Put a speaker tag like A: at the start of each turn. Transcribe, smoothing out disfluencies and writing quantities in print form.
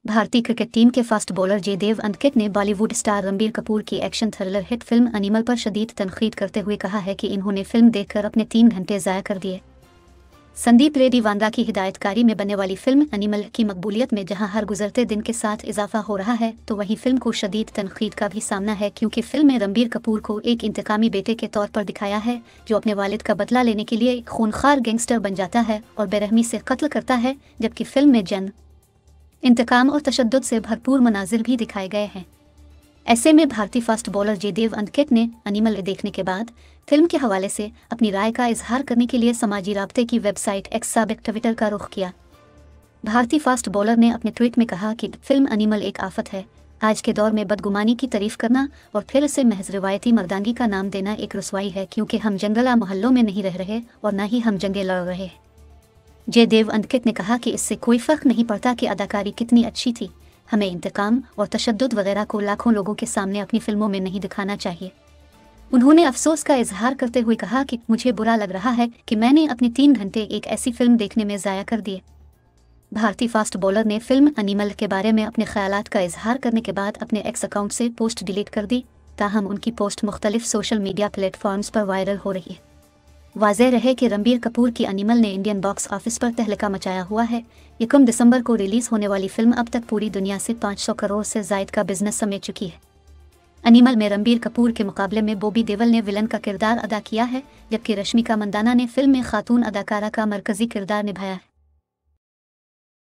A: भारतीय cricket team के fast bowler Jaydev अंकित ने बॉलीवुड स्टार रणबीर कपूर की action thriller hit film animal पर शदीद तनकीद करते हुए कहा है कि इन्होंने फिल्म देखकर अपने 3 घंटे ज़ाया कर दिए। संदीप रेड्डी वांगा की हिदायतकारी में बनने वाली फिल्म एनिमल की मकबूलियत में जहां हर गुजरते दिन के साथ इजाफा हो रहा है, तो वहीं फिल्म को शदीद तनकीद का भी सामना है, क्योंकि फिल्म में रणबीर कपूर को एक इंतकामी बेटे के तौर पर दिखाया है जो अपने वालिद का बदला लेने के लिए खूनखार गैंगस्टर बन जाता है और बेरहमी से कत्ल करता है, जबकि फिल्म में जंग, इंतकाम और तशद्दुद से भरपूर मनाजिर भी दिखाए गए हैं। ऐसे में भारतीय फास्ट बॉलर जयदेव अंकित ने एनिमल देखने के बाद फिल्म के हवाले से अपनी राय का इजहार करने के लिए समाजी राब्ते की वेबसाइट एक्स साबिक ट्विटर का रुख किया। भारतीय फास्ट बॉलर ने अपने ट्वीट में कहा कि फिल्म एनिमल एक आफत है। आज के दौर में बदगुमानी की तारीफ करना और फिर इसे महज रिवायती मर्दांगी का नाम देना एक रुसवाई है, क्योंकि हम जंगला मोहल्लों में नहीं रह रहे और न ही हम जंगे लड़ रहे हैं। जयदेव अंकित ने कहा कि इससे कोई फ़र्क नहीं पड़ता कि अदाकारी कितनी अच्छी थी, हमें इंतकाम और तशद्दुद वगैरह को लाखों लोगों के सामने अपनी फिल्मों में नहीं दिखाना चाहिए। उन्होंने अफसोस का इजहार करते हुए कहा कि मुझे बुरा लग रहा है कि मैंने अपने 3 घंटे एक ऐसी फिल्म देखने में ज़ाया कर दिए। भारतीय फास्ट बॉलर ने फिल्म एनिमल के बारे में अपने ख्यालात का इजहार करने के बाद अपने एक्स अकाउंट से पोस्ट डिलीट कर दी, ताहम उनकी पोस्ट मुख्तलिफ सोशल मीडिया प्लेटफॉर्म्स पर वायरल हो रही है। वाज़ेह रहे कि रणबीर कपूर की एनिमल ने इंडियन बॉक्स ऑफिस पर तहलका मचाया हुआ है। 1 दिसंबर को रिलीज़ होने वाली फिल्म अब तक पूरी दुनिया से 500 करोड़ से ज़ायद का बिजनेस समेट चुकी है। एनिमल में रणबीर कपूर के मुकाबले में बॉबी देओल ने विलन का किरदार अदा किया है, जबकि रश्मिका मंदाना ने फिल्म में खातून अदाकारा का मरकज़ी किरदार निभाया है।